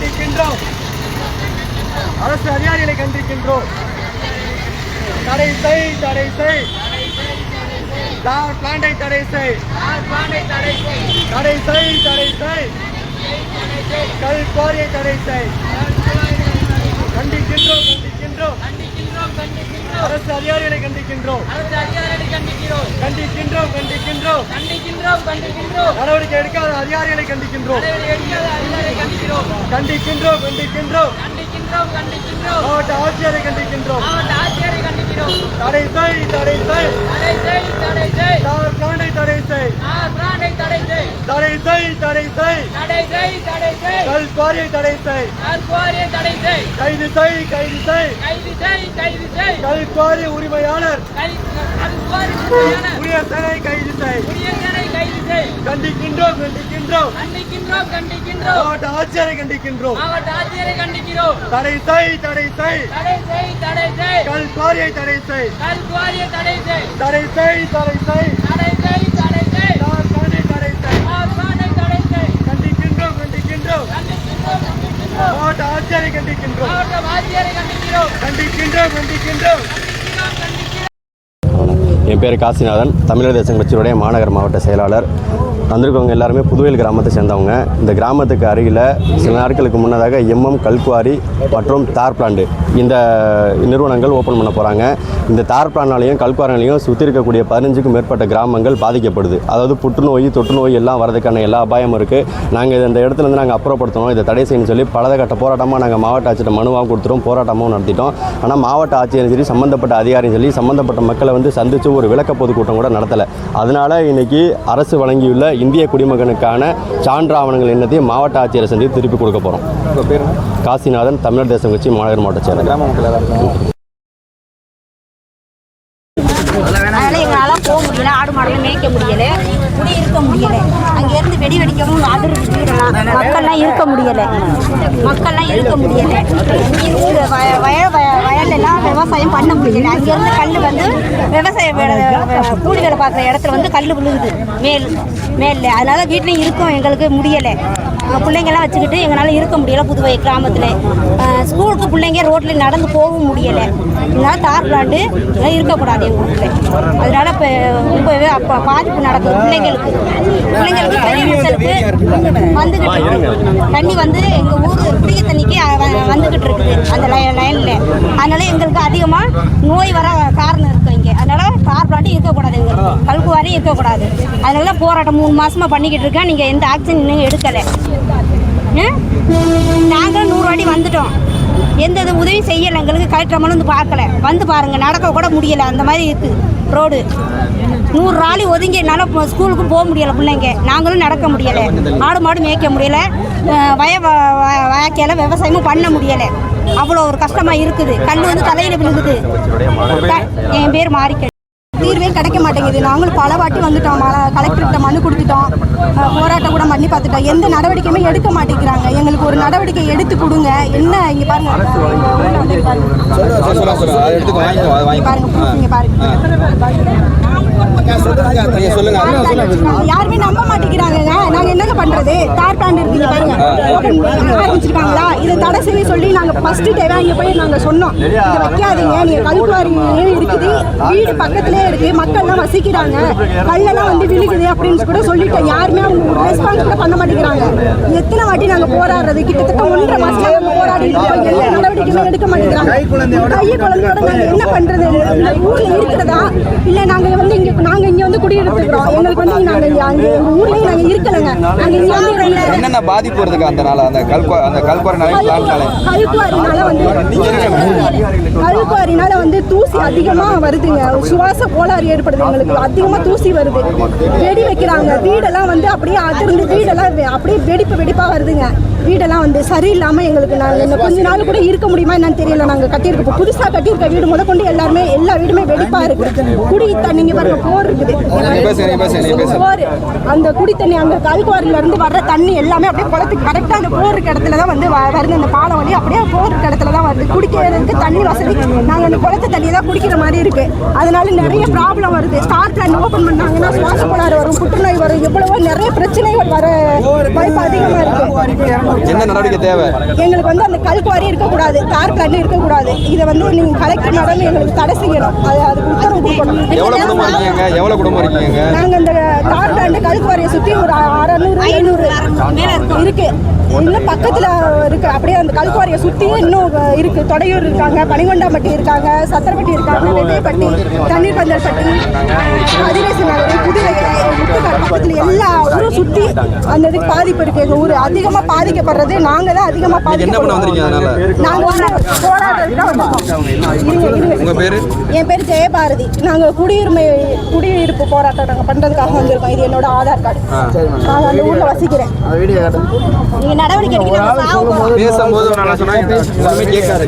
கண்டிக்கின்றோம். அரசு அதிகாரிகளை கண்டிக்கின்றோம். தடை செய் தடை செய் பிளான்டை தடை செய் தடை செய் தடை செய் கல் குவாரியை தடை செய். கண்டிக்கின்றோம் கண்டிக்கின்றோம் அரசு அதிகாரிகளை கண்டிக்கின்றோம். கண்டிக்கின்றோம் கண்டிக்கின்றோம் நடவடிக்கை எடுக்காத அதிகாரிகளை கண்டிக்கின்றோம். கண்டிக்கின்றோம் கண்டிக்கின்றோம் மாவட்ட ஆட்சியரை கண்டிக்கின்றோம். தடை செய் தடை செய் பிளான்டை தடை செய் தடை செய் தடை செய் கல் குவாரியை தடை செய். கைது செய் கைது செய் கல் குவாரி உரிமையாளர் உரியசனை கைது செய். கண்டிக்கின்றோம் கண்டிக்கின்றோம் மாவட்ட ஆட்சியரை கண்டிக்கின்றோம். தடை செய் தடை செய் கல் குவாரியை தடை செய். தடை செய் தடை செய் கண்டிக்கின்றோம் கண்டிக்கின்றோம் மாவட்ட ஆட்சியரை கண்டிக்கின்றோம். கண்டிக்கின்றோம் கண்டிக்கின்றோம். என் பேர் காசிநாதன், தமிழர் தேசம் கட்சியுடைய மாநகர் மாவட்ட செயலாளர். வந்திருக்கவங்க எல்லாருமே புதுவையில் கிராமத்தை சேர்ந்தவங்க. இந்த கிராமத்துக்கு அருகில் சில நாட்களுக்கு முன்னதாக எம்எம் கல்குவாரி மற்றும் தார் பிளான்ட் இந்த நிறுவனங்கள் ஓப்பன் பண்ண போகிறாங்க. இந்த தார் பிளான்னாலையும் கல்குவாரினாலையும் சுற்றி இருக்கக்கூடிய 15க்கும் மேற்பட்ட கிராமங்கள் பாதிக்கப்படுது. அதாவது புற்றுநோய் தொற்றுநோய் எல்லாம் வரதுக்கான எல்லா அபாயமும் இருக்குது. நாங்கள் இந்த இடத்துலேருந்து நாங்கள் அப்புறப்படுத்தணும், இதை தடை செய்யணும்னு சொல்லி பலதகட்ட போராட்டமாக நாங்கள் மாவட்ட ஆட்சியர் மனுவாக கொடுத்துரும், போராட்டமாகவும் நடத்திட்டோம். ஆனால் மாவட்ட ஆட்சியரும் சரி சம்மந்தப்பட்ட அதிகாரியும் சொல்லி சம்மந்தப்பட்ட மக்களை வந்து சந்தித்து ஒரு விளக்க பொதுக்கூட்டம் கூட நடத்தலை. அதனால் இன்றைக்கி அரசு வழங்கியுள்ள இந்திய குடிமகனுக்கான சான்று ஆவணங்கள் என்னத்தையும் மாவட்ட ஆட்சியரை சந்தித்து திருப்பி கொடுக்க போகிறோம். உங்கள் பேர் காசிநாதன், தமிழர் தேசம் கட்சி மாநகர் மாவட்ட செயலர். கிராம மக்கள் எல்லாரும் அதனால் எங்களால் போக முடியல, ஆடு மாடெல்லாம் மேய்க்க முடியலை, குடியிருக்க முடியலை. அங்கேருந்து வெடி வெடிக்கவும் அதிர்வு வீடெல்லாம் மக்கள்லாம் இருக்க முடியலை. வயலெல்லாம் விவசாயம் பண்ண முடியலை. அங்கேருந்து கல் வந்து விவசாய கூலி வேலை பார்க்குற இடத்துல வந்து கல் விழுகுது மேலே. அதனால் வீட்லேயும் இருக்கும் எங்களுக்கு முடியலை. பிள்ளைங்கள்லாம் வச்சுக்கிட்டு எங்களால் இருக்க முடியலை. புதுவை கிராமத்தில் ஸ்கூலுக்கு பிள்ளைங்க ரோட்டில் நடந்து போகவும் முடியலை. இதனால் தார் பிளான்ட்டு இருக்கக்கூடாது எங்கள் வீட்டில். அதனால் இப்போ ரொம்பவே அப்போ பாதிப்பு நடக்குது பிள்ளைங்களுக்கு கழிவுகளுக்கு வந்துக்கிட்டு தண்ணி வந்து எங்கள் ஊர் குடிய தண்ணிக்கு வந்துக்கிட்டு இருக்குது அந்த லைனில். அதனால் எங்களுக்கு அதிகமாக நோய் வர காரணம் இருக்குது இங்கே. அதனால் தார் பிளான்ட்டு இருக்கக்கூடாது, எங்களுக்கு கல்குவாரி இருக்கக்கூடாது. அதனால போராட்டம் 3 மாதமாக பண்ணிக்கிட்டு இருக்கேன். நீங்கள் எந்த ஆக்ஷன் இன்னும் எடுக்கலை. நாங்களும் 100 வாட்டி வந்துட்டோம், எந்த உதவி செய்யலை. எங்களுக்கு கலெக்டர் வந்து பார்க்கல. வந்து பாருங்கள், நடக்க கூட முடியலை. அந்த மாதிரி இருக்குது ரோடு. 100 ராலி ஒதுங்கி என்னால் ஸ்கூலுக்கும் போக முடியலை பிள்ளைங்க. நாங்களும் நடக்க முடியலை, ஆடு மாடு மேய்க்க முடியலை, வயக்கையில் விவசாயமும் பண்ண முடியலை. அவ்வளோ ஒரு கஷ்டமாக இருக்குது. கல் வந்து தலையில் விழுகுது. என் பேர் மாறிக்க. தீர்வே கிடைக்க மாட்டேங்குது. நாங்களும் பல வாட்டி வந்துட்டோம், கலெக்டர்கிட்ட மனு கொடுத்துட்டோம், போராட்டம் கூட பண்ணி பார்த்துட்டோம். எந்த நடவடிக்கையுமே எடுக்க மாட்டேங்கிறாங்க. எங்களுக்கு ஒரு நடவடிக்கை எடுத்து கொடுங்க. என்ன இங்கே பாருங்க, யாருமே நம்ப மாட்டேங்கிறாங்க. நாங்க என்னங்க பண்றது? தார் பிளான்ட் இருக்கீங்க பாருங்க, ஆரம்பிச்சிருக்காங்களா, இதை தடை செய்ய சொல்லி நாங்க ஃபர்ஸ்ட் டேவே அங்கே போய் நாங்க சொன்னோம், இதை வைக்காதீங்க, நீங்க கல்குவாரி இருக்குது, வீடு பக்கத்திலே இருக்கு, மக்கள்லாம் வசிக்கிறாங்க, கல்லெல்லாம் வந்து விழுகுது அப்படின்னு கூட சொல்லிட்டோம். யாருமே அவங்க ரெஸ்பான்ஸ் கூட பண்ண மாட்டேங்கிறாங்க. எத்தனை வாட்டி நாங்க போராடுறது? கிட்டத்தட்ட 1.5 மாசமா நாங்க போராடி எந்த நடவடிக்கையுமே எடுக்க மாட்டேங்கிறாங்க. கை குழந்தையோட நாங்க என்ன பண்றது? ஊர்ல இருக்கிறதா இல்ல நாங்க வந்து நாங்க இங்க வந்து குடியிருக்கிறோம். எங்களுக்கு வந்து நாங்க எங்க ஊர்லயே நாங்க இருக்கலங்க. நாங்க இங்க வந்து என்னென்ன பாதிப்பு வருதுங்க அந்த கல்குவாரினால வந்து தூசி அதிகமா வருதுங்க. சுவாச கோளாறு ஏற்படுது. எங்களுக்கு அதிகமா தூசி வருது. வெடி வைக்கிறாங்க. வீடெல்லாம் வந்து அப்படியே அதிர்ந்து வீடெல்லாம் அப்படியே வெடிப்பா வருதுங்க. வீடெல்லாம் வந்து சரியில்லாம எங்களுக்கு நாங்கள் கொஞ்ச நாள் கூட இருக்க முடியுமா என்னன்னு தெரியல. நாங்கள் கட்டியிருக்கோம், புதுசாக கட்டியிருக்க வீடு முத கொண்டு எல்லா வீடுமே வெடிப்பா இருக்கு. குடி தண்ணி பாருங்க, போர் இருக்குது, போர். அந்த குடி தண்ணி அந்த கல்குவாரில இருந்து வர்ற தண்ணி எல்லாமே அப்படியே குளத்துக்கு கரெக்டாக அந்த போர் இருக்க இடத்துல தான் வந்து வருது. அந்த பாலம் வழி அப்படியே போர் இருக்க இடத்துல தான் வருது. குடிக்கிறதுக்கு தண்ணி வசதி நாங்கள் அந்த குளத்து தண்ணியை தான் குடிக்கிற மாதிரி இருக்கு. அதனால நிறைய ப்ராப்ளம் வருது. ஸ்டார் பிளான் ஓப்பன் பண்ணாங்கன்னா சுவாச கோளாறு வரும், புற்றுநோய் வரும், எவ்வளவோ நிறைய பிரச்சனைகள் வர வாய்ப்பு அதிகமாக இருக்கு. என்ன நடவடிக்கை தேவை? எங்களுக்கு வந்து அந்த கல்குவாரி இருக்கக்கூடாது, தார் பிளான் இருக்கக்கூடாது. இதை வந்து நீங்கள் கலெக்டர் மேடம் எங்களுக்கு தடை செய்யணும். அதுக்கு உத்தரவு கொடுக்கணும். எவ்வளவு குடும்பம் இருக்கீங்க? எவ்வளவு குடும்பம் இருக்கீங்க? நாங்கள் இந்த தார் பிளான் கல்குவாரியை சுற்றி ஒரு 600-700 இருக்கு. இன்னும் பக்கத்தில் இருக்கு. அப்படியே அந்த கல்குவாரியை சுற்றி இன்னும் இருக்கு. தொடையூர் இருக்காங்க, பனிகொண்டாம்பட்டி இருக்காங்க, சத்திரப்பட்டி இருக்காங்க, வெள்ளைப்பட்டி, தண்ணீர் பந்தல்பட்டி, அதிரேச நகர், புதுவை பக்கத்தில் எல்லா ஊரும் சுற்றி அந்த இதுக்கு பாதிப்பு இருக்கு. எங்கள் ஊர் அதிகமாக பாதிக்கப்படுறது நாங்கள் தான் அதிகமாக என்ன பண்ண வந்திருக்கீங்க? அதனால நாங்கள் வந்து போராட்டம் தான் வந்திருக்கோம். உங்க பேரு? என் பேர் ஜெயபாரதி. நாங்கள் குடியிருப்பு போராட்டம் நாங்கள் பண்ணுறதுக்காக வந்திருக்கோம். இது என்னோட ஆதார் கார்டு. நாங்கள் அந்த ஊரில் வசிக்கிறேன். நீங்க நடவடிக்கை எடுக்கணும். பேசும்போது நல்லா சொன்னாங்க, கேட்காது.